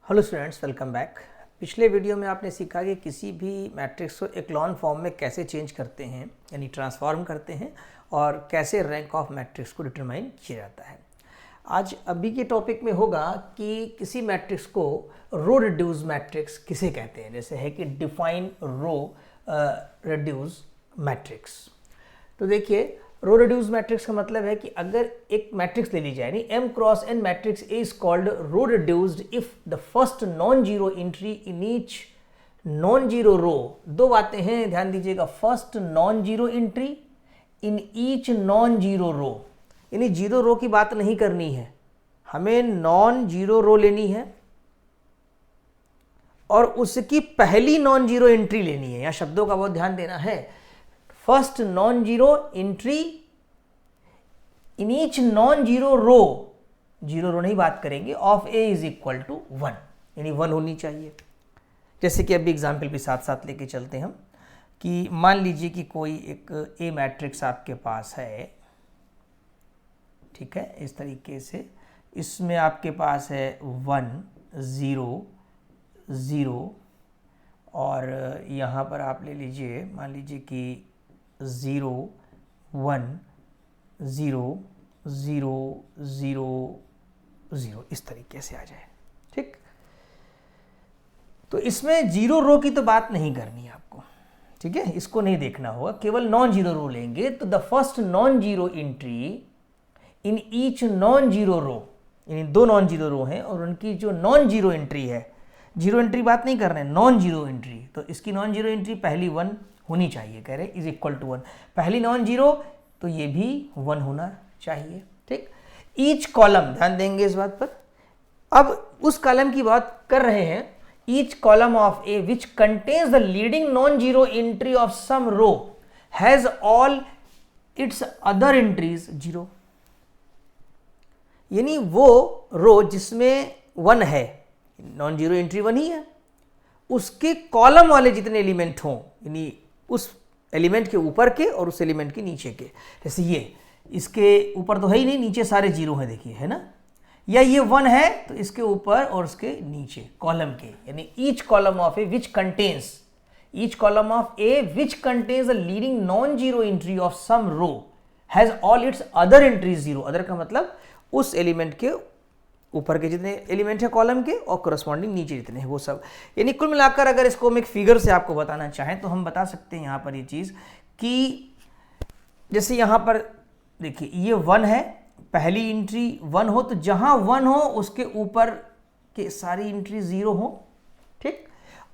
Hello students, welcome back. पिछले video में आपने सीखा कि किसी भी मैट्रिक्स को इक्लॉन फॉर्म में कैसे चेंज करते हैं, यानी ट्रांसफॉर्म करते हैं, और कैसे रैंक ऑफ मैट्रिक्स को डिटरमाइन किया जाता है। आज अभी के टॉपिक में होगा कि किसी मैट्रिक्स को रो रिड्यूस मैट्रिक्स किसे कहते हैं। जैसे है कि डिफाइन रो रिड्यूस मैट्रिक्स। तो देखिए, रो रिड्यूस मैट्रिक्स का मतलब है कि अगर एक मैट्रिक्स ले ली जाए, यानी m cross n matrix A is called row reduced if the first non zero entry in each non zero row. दो बातें हैं, ध्यान दीजिएगा। First non zero entry in each non zero row, यानी जीरो रो की बात नहीं करनी है, हमें नॉन जीरो रो लेनी है और उसकी पहली नॉन जीरो एंट्री लेनी है। यहां शब्दों का बहुत ध्यान देना है। First non zero entry in each non zero row, zero row नहीं बात करेंगे, of A is equal to 1, यानी 1 होनी चाहिए। जैसे कि अभी एग्जाम्पल भी साथ साथ लेके चलते हैं हम, कि मान लीजिए कि कोई एक ए मैट्रिक्स आपके पास है, ठीक है, इस तरीके से। इसमें आपके पास है 1 0 0 और यहाँ पर आप ले लीजिए, मान लीजिए कि 0 1 0 0 0 0, इस तरीके से आ जाए। ठीक, तो इसमें जीरो रो की तो बात नहीं करनी है आपको, ठीक है, इसको नहीं देखना होगा, केवल नॉन जीरो रो लेंगे। तो the first non zero entry in each non zero row, यानी दो नॉन जीरो रो हैं और उनकी जो नॉन जीरो एंट्री है, जीरो एंट्री बात नहीं कर रहे हैं, नॉन जीरो एंट्री, तो इसकी नॉन जीरो एंट्री पहली 1 होनी चाहिए, कह रहे इज इक्वल टू 1। पहली नॉन जीरो तो ये भी 1 होना चाहिए। ठीक, ईच कॉलम, ध्यान देंगे इस बात पर। अब उस कॉलम की बात कर रहे हैं, each column of A which contains the leading non zero entry of some row has all its other entries zero, यानी वो रो जिसमें 1 है, नॉन जीरो एंट्री 1 ही है, उसके कॉलम वाले जितने एलिमेंट हों, यानी उस एलिमेंट के ऊपर के और उस एलिमेंट के नीचे के, जैसे ये इसके ऊपर तो है ही नहीं, नीचे सारे जीरो हैं, देखिए, है ना, या ये 1 है तो इसके ऊपर और उसके नीचे कॉलम के, यानी each column of A which contains, each column of A which contains the leading non zero entry of some row has all its other entries zero. Other का मतलब उस एलिमेंट के ऊपर के जितने एलिमेंट है कॉलम के और करस्पॉन्डिंग नीचे जितने हैं वो सब, यानी कुल मिलाकर अगर इसको हम एक फिगर से आपको बताना चाहें तो हम बता सकते हैं यहाँ पर ये चीज़ कि जैसे यहाँ पर देखिए ये 1 है, पहली एंट्री 1 हो तो जहाँ 1 हो उसके ऊपर के सारी एंट्री 0 हो, ठीक,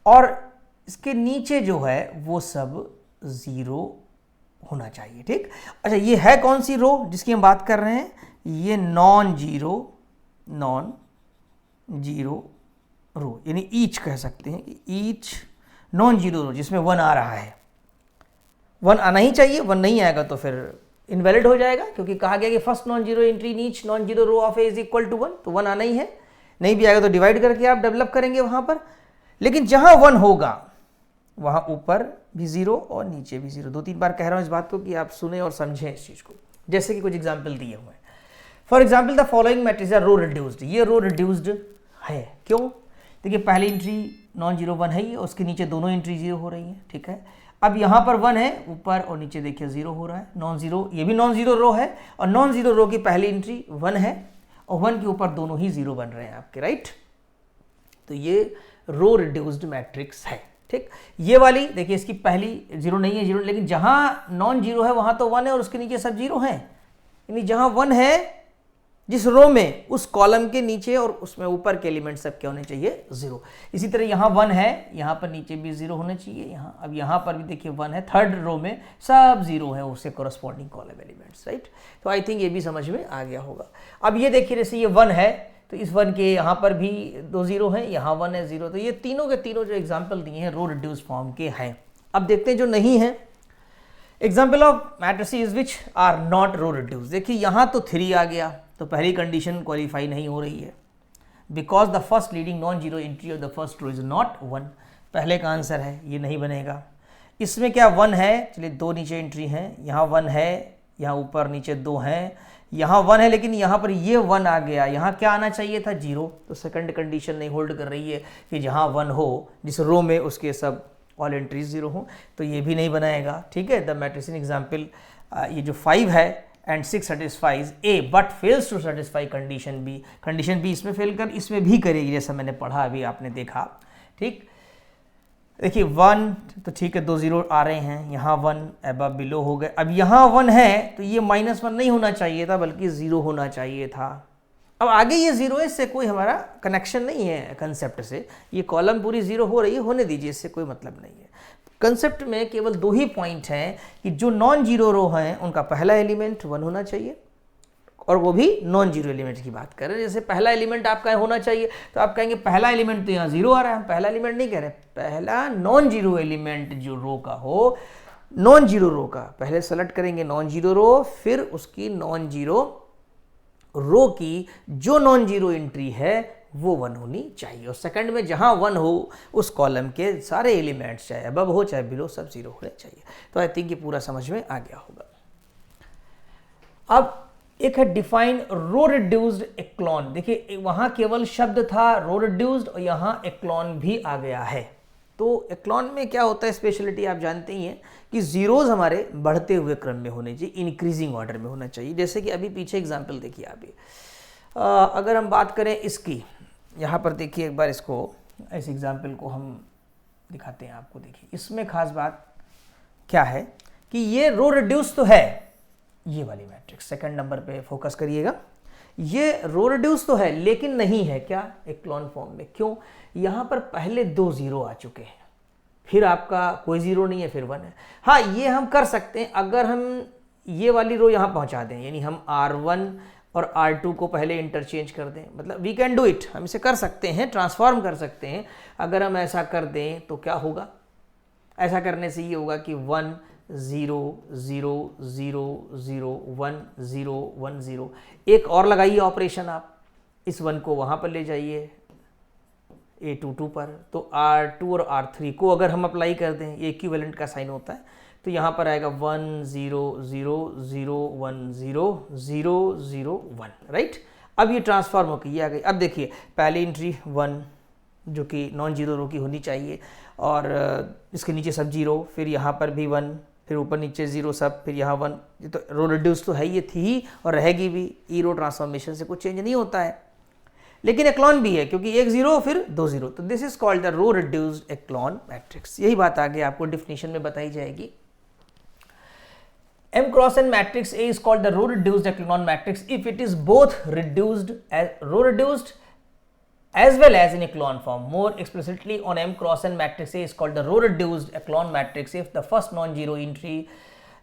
और इसके नीचे जो है वो सब 0 होना चाहिए। ठीक, अच्छा, ये है कौन सी रो जिसकी हम बात कर रहे हैं? ये नॉन जीरो रो, यानी ईच कह सकते हैं कि ईच नॉन जीरो रो जिसमें 1 आ रहा है। 1 आना ही चाहिए, 1 नहीं आएगा तो फिर इनवैलिड हो जाएगा, क्योंकि कहा गया कि first non zero entry in each non zero row of A is equal to 1, तो 1 आना ही है। नहीं भी आएगा तो डिवाइड करके आप डेवलप करेंगे वहां पर, लेकिन जहां 1 होगा वहां ऊपर भी 0 और नीचे भी 0। 2-3 बार कह रहा हूं इस बात को कि आप सुने और समझें इस चीज को। जैसे कि कुछ एग्जाम्पल दिए हुए हैं, for example the following matrix are row reduced. ये रो रिड्यूस्ड है, क्यों? देखिए, पहली एंट्री नॉन जीरो 1 है ही, उसके नीचे दोनों एंट्री 0 हो रही है, ठीक है। अब यहाँ पर 1 है, ऊपर और नीचे देखिए 0 हो रहा है, नॉन जीरो, ये भी नॉन जीरो रो है, और नॉन जीरो रो की पहली एंट्री 1 है और 1 के ऊपर दोनों ही 0 बन रहे हैं आपके, राइट। तो ये रो रिड्यूस्ड मैट्रिक्स है। ठीक, ये वाली देखिए, इसकी पहली 0 नहीं है, 0, लेकिन जहाँ नॉन जीरो है वहाँ तो 1 है और उसके नीचे सब 0 हैं, यानी जहाँ 1 है जिस रो में, उस कॉलम के नीचे और उसमें ऊपर के एलिमेंट सब क्या होने चाहिए? 0। इसी तरह यहाँ 1 है, यहाँ पर नीचे भी 0 होने चाहिए। यहाँ अब यहाँ पर भी देखिए 1 है, थर्ड रो में सब 0 है, उससे कोरस्पॉन्डिंग कॉलम एलिमेंट्स, राइट। तो आई थिंक ये भी समझ में आ गया होगा। अब ये देखिए, जैसे ये 1 है तो इस 1 के यहाँ पर भी 2 0 हैं, यहाँ 1 है 0, तो ये तीनों के तीनों जो एग्जाम्पल दिए हैं रो रिड्यूस फॉर्म के हैं। अब देखते हैं जो नहीं है, example of matrices which are not row reduce. देखिए यहाँ तो 3 आ गया, तो पहली कंडीशन क्वालिफाई नहीं हो रही है, because the first leading non zero entry of the first row is not 1। पहले का आंसर है, ये नहीं बनेगा। इसमें क्या 1 है, चलिए 2 नीचे एंट्री हैं, यहाँ 1 है, यहाँ ऊपर नीचे 2 हैं, यहाँ 1 है लेकिन यहाँ पर ये 1 आ गया, यहाँ क्या आना चाहिए था 0, तो सेकंड कंडीशन नहीं होल्ड कर रही है कि जहाँ 1 हो जिस रो में उसके सब ऑल एंट्रीज 0 हो, तो ये भी नहीं बनाएगा। ठीक है, द मैट्रिक्स इन एग्जाम्पल ये जो 5 है and 6 satisfies A but fails to satisfy condition B, condition B इसमें फेल कर इसमें भी करेगी, जैसा मैंने पढ़ा अभी आपने देखा। ठीक, देखिए 1 तो ठीक है, 2 0 आ रहे हैं, यहाँ 1 अबव बिलो हो गए। अब यहाँ 1 है तो ये -1 नहीं होना चाहिए था बल्कि 0 होना चाहिए था। अब आगे ये 0 है, इससे कोई हमारा कनेक्शन नहीं है कंसेप्ट से, ये कॉलम पूरी 0 हो रही है, होने दीजिए, इससे कोई मतलब नहीं है। कंसेप्ट में केवल 2 ही पॉइंट हैं कि जो नॉन जीरो रो हैं उनका पहला एलिमेंट 1 होना चाहिए, और वो भी नॉन जीरो एलिमेंट की बात कर रहे हैं। जैसे पहला एलिमेंट आपका होना चाहिए तो आप कहेंगे पहला एलिमेंट तो यहाँ 0 आ रहा है, हम पहला एलिमेंट नहीं कह रहे, पहला नॉन जीरो एलिमेंट जो रो का हो, नॉन जीरो रो का पहले सेलेक्ट करेंगे नॉन जीरो रो, फिर उसकी नॉन जीरो रो की जो नॉन जीरो एंट्री है वो 1 होनी चाहिए, और सेकंड में जहां 1 हो उस कॉलम के सारे एलिमेंट्स चाहे अबव हो चाहे बिलो सब 0 होने चाहिए। तो आई थिंक ये पूरा समझ में आ गया होगा। अब एक है डिफाइन रो रिड्यूस्ड एक्लॉन। देखिए वहां केवल शब्द था रो रिड्यूस्ड और यहां एक्लॉन भी आ गया है। तो एक्लॉन में क्या होता है, स्पेशलिटी आप जानते ही हैं कि जीरोज हमारे बढ़ते हुए क्रम में होने चाहिए, इंक्रीजिंग ऑर्डर में होना चाहिए। जैसे कि अभी पीछे एग्जांपल देखिए आप, अगर हम बात करें इसकी, यहाँ पर देखिए एक बार इसको, इस एग्जाम्पल को हम दिखाते हैं आपको। देखिए इसमें खास बात क्या है कि ये रो रिड्यूस तो है, ये वाली मैट्रिक्स सेकंड नंबर पे फोकस करिएगा, ये रो रिड्यूस तो है लेकिन नहीं है क्या एक्लॉन फॉर्म में। क्यों? यहाँ पर पहले 2 0 आ चुके हैं, फिर आपका कोई 0 नहीं है, फिर 1 है। हाँ ये हम कर सकते हैं, अगर हम ये वाली रो यहाँ पहुँचा दें, यानी हम R1 और R2 को पहले इंटरचेंज कर दें, मतलब वी कैन डू इट, हम इसे कर सकते हैं, ट्रांसफॉर्म कर सकते हैं। अगर हम ऐसा कर दें तो क्या होगा, ऐसा करने से ये होगा कि 1 0 0 0 0 1 0 1 0। एक और लगाइए ऑपरेशन, आप इस 1 को वहाँ पर ले जाइए A22 पर, तो R2 और R3 को अगर हम अप्लाई कर दें, ये इक्विवेलेंट का साइन होता है, तो यहाँ पर आएगा 1 0 0 0 1 0 0 0 1, राइट। अब ये ट्रांसफॉर्म होकर ये आ गई। अब देखिए पहली एंट्री 1 जो कि नॉन जीरो रो की होनी चाहिए, और इसके नीचे सब 0, फिर यहाँ पर भी 1, फिर ऊपर नीचे 0 सब, फिर यहाँ 1। ये तो रो रिड्यूस तो है, ये थी ही और रहेगी भी, ई रो ट्रांसफॉर्मेशन से कुछ चेंज नहीं होता है। लेकिन एक्लॉन भी है क्योंकि 1 0 फिर 2 0, तो this is called the row reduced echelon matrix. यही बात आगे आपको डिफिनेशन में बताई जाएगी। M cross n matrix A is called the row reduced echelon matrix if it is both reduced as row reduced as well as in echelon form. More explicitly, on M cross n matrix A is called the row reduced echelon matrix if the first non-zero entry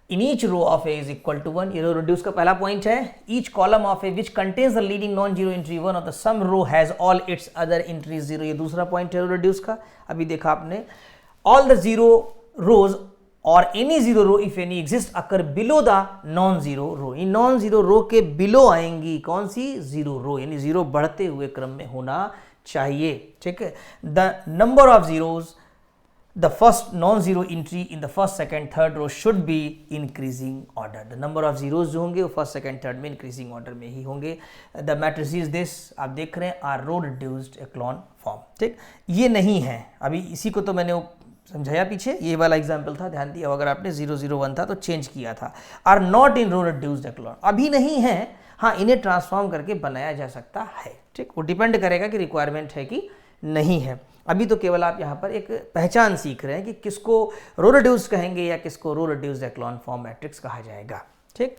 in each row of A is equal to 1. ये row reduce का पहला point है, each column of A which contains the leading non-zero entry 1 of the sum row has all its other entries 0. ये दूसरा point है row reduce का, अभी देखा आपने। All the zero rows or any zero row if any exist occur below the non-zero row. In non-zero row के below आएंगी कौन सी, zero row, यानी जीरो बढ़ते हुए क्रम में होना चाहिए। ठीक है, the number of zeros, the first non-zero entry in the first, second, third row should be increasing order. The number of zeros जो होंगे वो first, second, third में increasing order में ही होंगे। The matrix is this, आप देख रहे हैं, are row reduced echelon form। ठीक, ये नहीं है, अभी इसी को तो मैंने समझाया पीछे, ये वाला एग्जाम्पल था, ध्यान दिया अगर आपने 0 0 1 था तो चेंज किया था। Are not in row reduced echelon, अभी नहीं है, हाँ इन्हें ट्रांसफॉर्म करके बनाया जा सकता है। ठीक, वो डिपेंड करेगा कि रिक्वायरमेंट है कि नहीं है। अभी तो केवल आप यहाँ पर एक पहचान सीख रहे हैं कि किसको रो रिड्यूस्ड कहेंगे या किसको row reduced echelon form matrix कहा जाएगा। ठीक,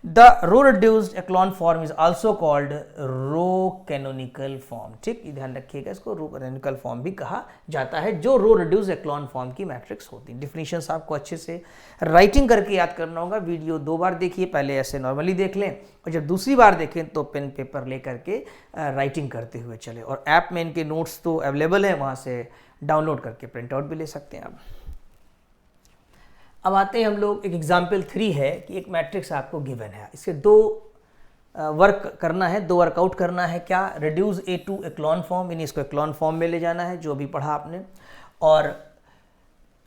the row reduced echelon form is also called row canonical form. ठीक, ये ध्यान रखिएगा, इसको रो कैनोनिकल फॉर्म भी कहा जाता है जो रो रिड्यूस्ड एक्लॉन फॉर्म की मैट्रिक्स होती है। डिफिनेशंस आपको अच्छे से राइटिंग करके याद करना होगा। वीडियो 2 बार देखिए, पहले ऐसे नॉर्मली देख लें और जब दूसरी बार देखें तो पेन पेपर ले करके राइटिंग करते हुए चले। और ऐप में इनके नोट्स तो अवेलेबल है, वहाँ से डाउनलोड करके प्रिंट आउट भी ले सकते हैं आप। अब आते हैं हम लोग, एक एग्जाम्पल 3 है कि एक मैट्रिक्स आपको गिवन है, इसके 2 वर्क करना है, 2 वर्कआउट करना है। क्या, रिड्यूस ए टू एक्लॉन फॉर्म, यानी इसको एक्लॉन फॉर्म में ले जाना है जो अभी पढ़ा आपने, और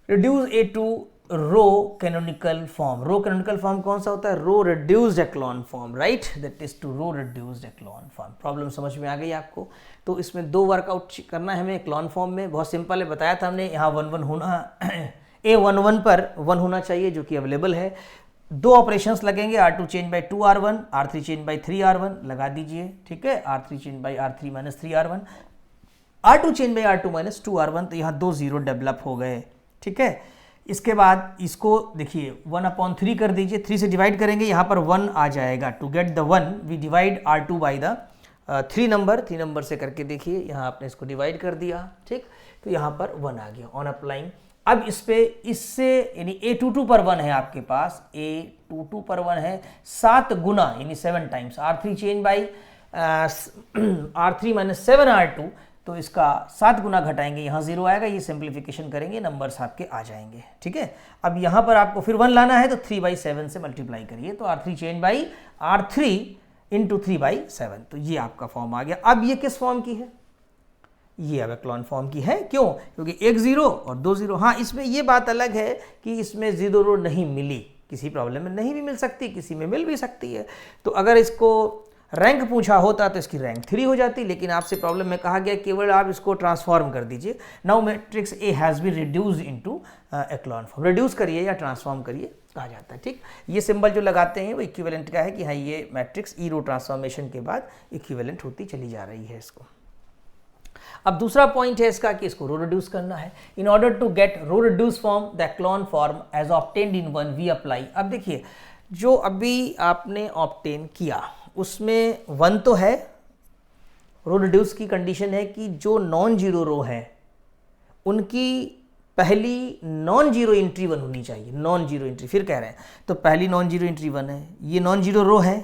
reduce A to row canonical form. Row canonical form कौन सा होता है? Row reduced echelon form, right, that is to row reduced echelon form. Problem समझ में आ गई आपको? तो इसमें 2 वर्कआउट करना है हमें एक्लॉन फॉर्म में, बहुत सिंपल है, बताया था हमने। यहाँ 1 1 होना A11 पर 1 होना चाहिए जो कि अवेलेबल है। 2 ऑपरेशंस लगेंगे, R2 change by 2 R1, R3 change by 3 R1 लगा दीजिए, ठीक है। R3 change by R3 minus 3 R1, R2 change by R2 minus 2 R1, तो यहाँ 2 0 डेवलप हो गए, ठीक है। इसके बाद इसको देखिए 1/3 कर दीजिए, 3 से डिवाइड करेंगे, यहाँ पर 1 आ जाएगा। To get the 1 we divide R2 by the 3 number से करके देखिए, यहाँ आपने इसको डिवाइड कर दिया, ठीक, तो यहाँ पर 1 आ गया ऑन अप्लाइंग। अब इस पे इससे यानी A22 पर 1 है आपके पास, A22 पर 1 है, 7 गुना यानी 7 times R3 change by R3 minus 7 R2, तो इसका 7 गुना घटाएंगे, यहाँ 0 आएगा, ये सिंप्लीफिकेशन करेंगे, नंबर्स आपके आ जाएंगे, ठीक है। अब यहाँ पर आपको फिर 1 लाना है, तो 3/7 से मल्टीप्लाई करिए, तो R3 change by R3 into 3/7, तो ये आपका फॉर्म आ गया। अब ये किस फॉर्म की है? ये अब एक्लॉन फॉर्म की है। क्यों? क्योंकि 1 0 और 2 0। हाँ, इसमें ये बात अलग है कि इसमें 0 रो नहीं मिली, किसी प्रॉब्लम में नहीं भी मिल सकती, किसी में मिल भी सकती है। तो अगर इसको रैंक पूछा होता तो इसकी रैंक 3 हो जाती, लेकिन आपसे प्रॉब्लम में कहा गया केवल आप इसको ट्रांसफॉर्म कर दीजिए। Now matrix A has been reduced into echelon form. Reduce करिए या ट्रांसफॉर्म करिए कहा जाता है, ठीक। ये सिंबल जो लगाते हैं वो इक्विवेलेंट का है कि हाँ ये मैट्रिक्स ई रो ट्रांसफॉर्मेशन के बाद इक्विवेलेंट होती चली जा रही है इसको। अब दूसरा पॉइंट है इसका कि इसको रो रिड्यूस करना है। In order to get row reduce form the echelon form as obtained in 1 we apply. अब देखिए जो अभी आपने ऑब्टेन किया उसमें 1 तो है, रो रिड्यूस की कंडीशन है कि जो नॉन जीरो रो है उनकी पहली नॉन जीरो एंट्री 1 होनी चाहिए। नॉन जीरो एंट्री, फिर कह रहे हैं, तो पहली नॉन जीरो एंट्री 1 है, ये नॉन जीरो रो है,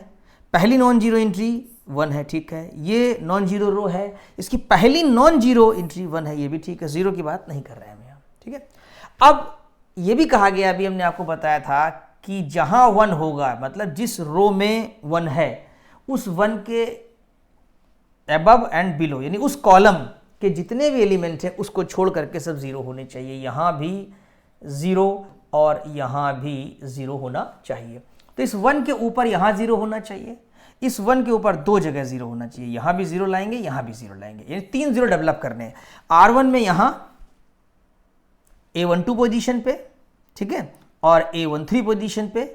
पहली नॉन जीरो एंट्री 1 है, ठीक है। ये नॉन जीरो रो है, इसकी पहली नॉन जीरो एंट्री 1 है, ये भी ठीक है, 0 की बात नहीं कर रहे हैं हम यहाँ, ठीक है। अब ये भी कहा गया, अभी हमने आपको बताया था कि जहां 1 होगा, मतलब जिस रो में 1 है उस 1 के अबव एंड बिलो यानी उस कॉलम के जितने भी एलिमेंट हैं उसको छोड़ करके सब 0 होने चाहिए। यहाँ भी 0 और यहाँ भी 0 होना चाहिए। तो इस 1 के ऊपर यहाँ 0 होना चाहिए, इस 1 के ऊपर 2 जगह 0 होना चाहिए, यहाँ भी 0 लाएंगे, यहाँ भी 0 लाएंगे, यानी 3 0 डेवलप करने हैं। R1 में यहाँ A12 पोजीशन पे, ठीक है, और A13 पोजीशन पे,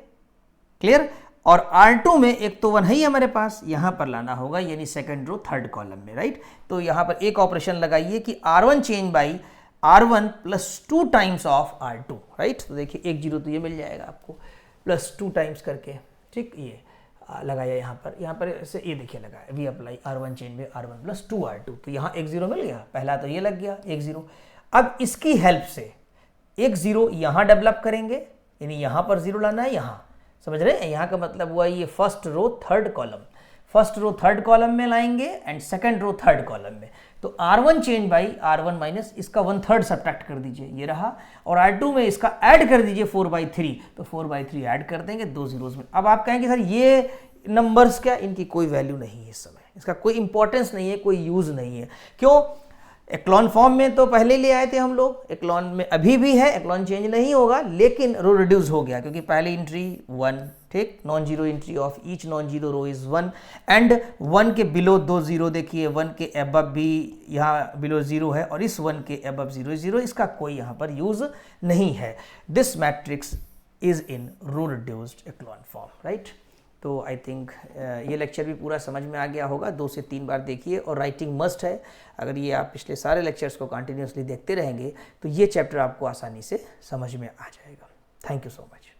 क्लियर। और R2 में एक तो 1 है ही हमारे पास, यहाँ पर लाना होगा, यानी सेकंड रो थर्ड कॉलम में, राइट। तो यहाँ पर एक ऑपरेशन लगाइए कि R1 change by R1 plus 2 times of R2, right. तो देखिए 1 0 तो ये मिल जाएगा आपको, प्लस 2 टाइम्स करके, ठीक, ये लगाया यहाँ पर से ये देखिए लगाया we apply R1 change by R1 plus 2 R2, तो यहाँ 1 0 मिल गया, पहला तो ये लग गया 1 0। अब इसकी हेल्प से 1 0 यहाँ डेवलप करेंगे, यानी यहाँ पर 0 लाना है, यहाँ समझ रहे हैं। यहाँ का मतलब हुआ ये फर्स्ट रो थर्ड कॉलम में लाएंगे and second row third column में। तो R1 change by R1 minus इसका 1/3 सब्ट्रैक्ट कर दीजिए, ये रहा, और R2 में इसका ऐड कर दीजिए 4/3, तो 4/3 ऐड कर देंगे 2 zeros में। अब आप कहेंगे सर ये नंबर्स क्या, इनकी कोई वैल्यू नहीं है इस समय, इसका कोई इंपॉर्टेंस नहीं है, कोई यूज नहीं है। क्यों? एक्लॉन फॉर्म में तो पहले ले आए थे हम लोग, एक्लॉन में अभी भी है, एक्लॉन चेंज नहीं होगा, लेकिन रो रिड्यूस हो गया क्योंकि पहली एंट्री 1, ठीक, non zero entry of each non zero row is 1 and 1 के बिलो 2 0, देखिए 1 के अबव भी यहाँ बिलो 0 है और इस 1 के अबव 0 0, इसका कोई यहाँ पर यूज नहीं है। This matrix is in row reduced echelon form, right. तो आई थिंक ये लेक्चर भी पूरा समझ में आ गया होगा, 2 से 3 बार देखिए, और राइटिंग मस्ट है। अगर ये आप पिछले सारे लेक्चर्स को कंटिन्यूसली देखते रहेंगे तो ये चैप्टर आपको आसानी से समझ में आ जाएगा। Thank you so much.